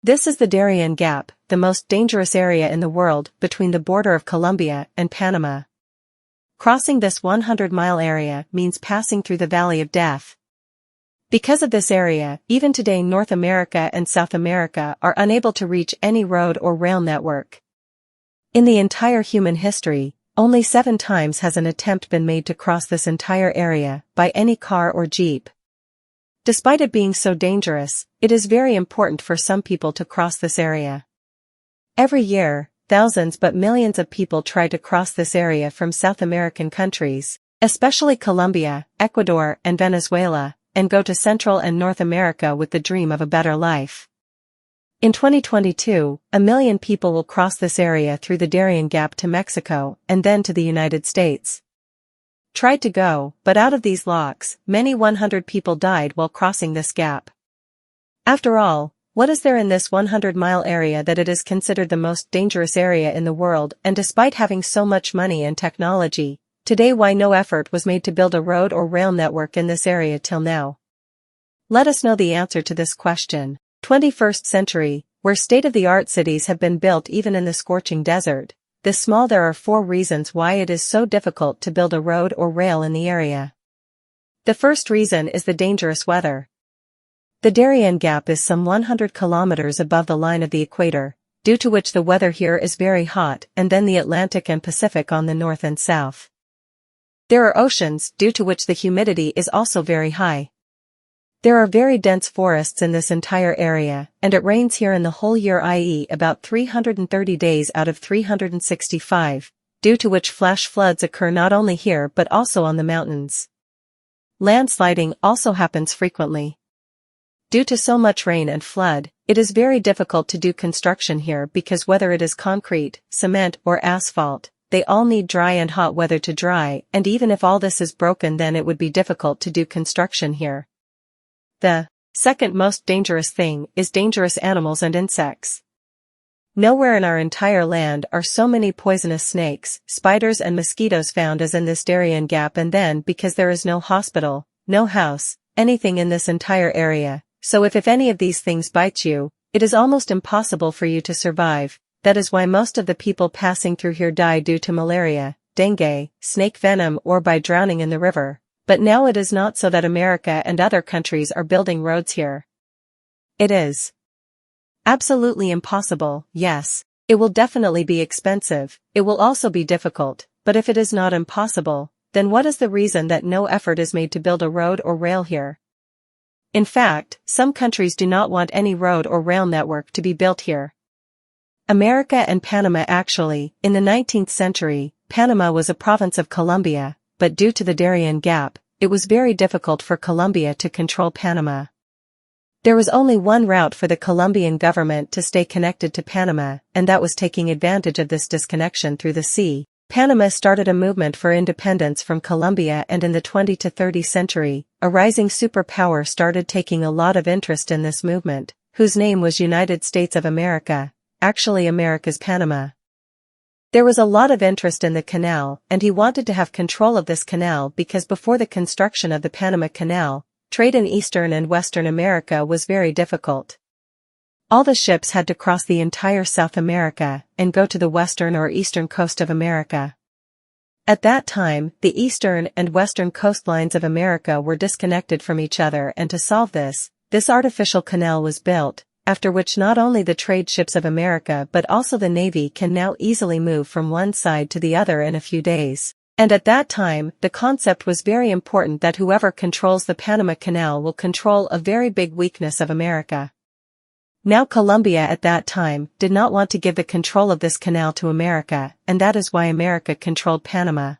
This is the Darien Gap, the most dangerous area in the world between the border of Colombia and Panama. Crossing this 100-mile area means passing through the Valley of Death. Because of this area, even today North America and South America are unable to reach any road or rail network. In the entire human history, only 7 times has an attempt been made to cross this entire area by any car or jeep. Despite it being so dangerous, it is very important for some people to cross this area. Every year, thousands but millions of people try to cross this area from South American countries, especially Colombia, Ecuador, and Venezuela, and go to Central and North America with the dream of a better life. In 2022, 1 million people will cross this area through the Darien Gap to Mexico and then to the United States. Tried to go, but out of these locks, many 100 people died while crossing this gap. After all, what is there in this 100-mile area that it is considered the most dangerous area in the world? And despite having so much money and technology, today why no effort was made to build a road or rail network in this area till now? Let us know the answer to this question. 21st century, where state-of-the-art cities have been built even in the scorching desert. There are 4 reasons why it is so difficult to build a road or rail in the area. The first reason is the dangerous weather. The Darien Gap is some 100 kilometers above the line of the equator, due to which the weather here is very hot, and then the Atlantic and Pacific on the north and south. There are oceans, due to which the humidity is also very high. There are very dense forests in this entire area, and it rains here in the whole year, i.e. about 330 days out of 365, due to which flash floods occur not only here but also on the mountains. Landsliding also happens frequently. Due to so much rain and flood, it is very difficult to do construction here because whether it is concrete, cement or asphalt, they all need dry and hot weather to dry, and even if all this is broken then it would be difficult to do construction here. The second most dangerous thing is dangerous animals and insects. Nowhere in our entire land are so many poisonous snakes, spiders and mosquitoes found as in this Darien Gap, and then because there is no hospital, no house, anything in this entire area, so if any of these things bites you, it is almost impossible for you to survive. That is why most of the people passing through here die due to malaria, dengue, snake venom or by drowning in the river. But now it is not so that America and other countries are building roads here. It is absolutely impossible. Yes, it will definitely be expensive, it will also be difficult, but if it is not impossible, then what is the reason that no effort is made to build a road or rail here? In fact, some countries do not want any road or rail network to be built here. America and Panama actually, in the 19th century, Panama was a province of Colombia. But due to the Darien Gap, it was very difficult for Colombia to control Panama. There was only one route for the Colombian government to stay connected to Panama, and that was taking advantage of this disconnection through the sea. Panama started a movement for independence from Colombia, and in the 20th to 30th century, a rising superpower started taking a lot of interest in this movement, whose name was United States of America, actually America's Panama. There was a lot of interest in the canal, and he wanted to have control of this canal because before the construction of the Panama Canal, trade in Eastern and Western America was very difficult. All the ships had to cross the entire South America and go to the western or eastern coast of America. At that time, the eastern and western coastlines of America were disconnected from each other, and to solve this artificial canal was built, after which not only the trade ships of America but also the Navy can now easily move from one side to the other in a few days. And at that time, the concept was very important that whoever controls the Panama Canal will control a very big weakness of America. Now Colombia at that time did not want to give the control of this canal to America, and that is why America controlled Panama.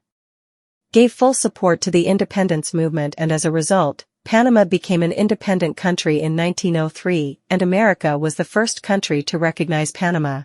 Gave full support to the independence movement, and as a result, Panama became an independent country in 1903, and America was the first country to recognize Panama.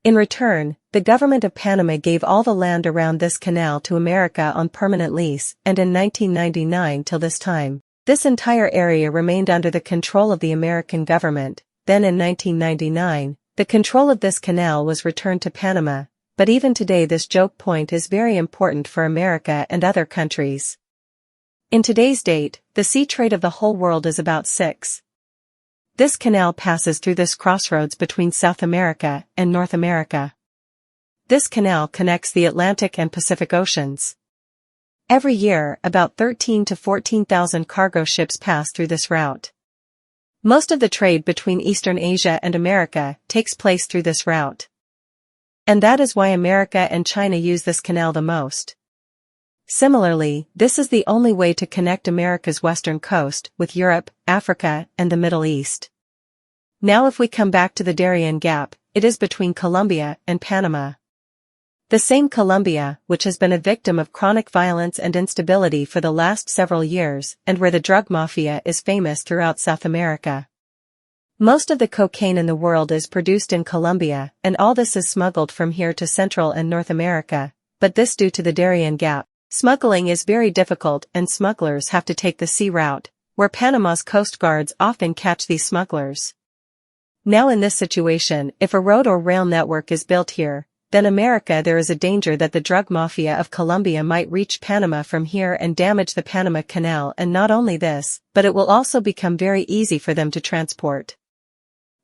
In return, the government of Panama gave all the land around this canal to America on permanent lease, and in 1999 till this time, this entire area remained under the control of the American government. Then in 1999, the control of this canal was returned to Panama, but even today this joke point is very important for America and other countries. In today's date, the sea trade of the whole world is about 6 This canal passes through this crossroads between South America and North America. This canal connects the Atlantic and Pacific Oceans. Every year, about 13 to 14,000 cargo ships pass through this route. Most of the trade between Eastern Asia and America takes place through this route. And that is why America and China use this canal the most. Similarly, this is the only way to connect America's western coast with Europe, Africa, and the Middle East. Now if we come back to the Darien Gap, it is between Colombia and Panama. The same Colombia, which has been a victim of chronic violence and instability for the last several years, and where the drug mafia is famous throughout South America. Most of the cocaine in the world is produced in Colombia, and all this is smuggled from here to Central and North America, but this due to the Darien Gap. Smuggling is very difficult and smugglers have to take the sea route, where Panama's coast guards often catch these smugglers. Now in this situation, if a road or rail network is built here, then America there is a danger that the drug mafia of Colombia might reach Panama from here and damage the Panama Canal, and not only this, but it will also become very easy for them to transport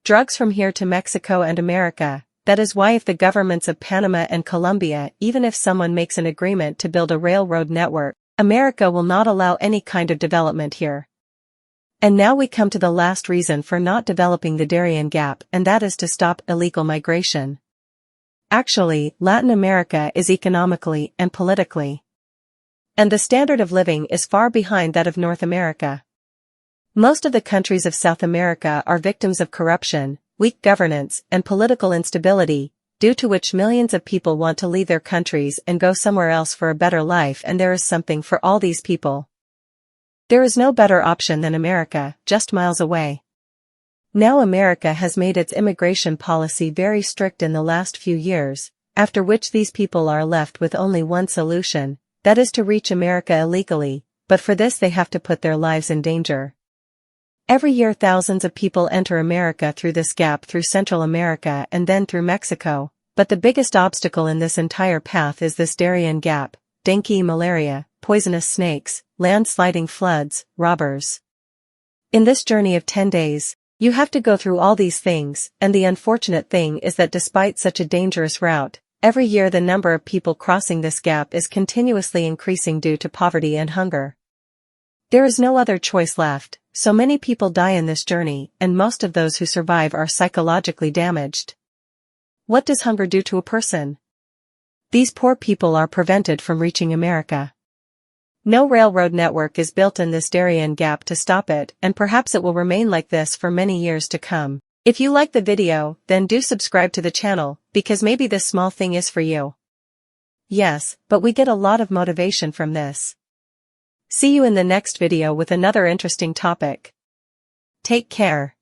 drugs from here to Mexico and America. That is why if the governments of Panama and Colombia, even if someone makes an agreement to build a railroad network, America will not allow any kind of development here. And now we come to the last reason for not developing the Darien Gap, and that is to stop illegal migration. Actually, Latin America is economically and politically. And the standard of living is far behind that of North America. Most of the countries of South America are victims of corruption, weak governance, and political instability, due to which millions of people want to leave their countries and go somewhere else for a better life, and there is something for all these people. There is no better option than America, just miles away. Now America has made its immigration policy very strict in the last few years, after which these people are left with only one solution, that is to reach America illegally, but for this they have to put their lives in danger. Every year thousands of people enter America through this gap through Central America and then through Mexico, but the biggest obstacle in this entire path is this Darien Gap: dengue, malaria, poisonous snakes, landsliding floods, robbers. In this journey of 10 days, you have to go through all these things, and the unfortunate thing is that despite such a dangerous route, every year the number of people crossing this gap is continuously increasing due to poverty and hunger. There is no other choice left, so many people die in this journey, and most of those who survive are psychologically damaged. What does hunger do to a person? These poor people are prevented from reaching America. No railroad network is built in this Darien Gap to stop it, and perhaps it will remain like this for many years to come. If you like the video, then do subscribe to the channel, because maybe this small thing is for you. Yes, but we get a lot of motivation from this. See you in the next video with another interesting topic. Take care.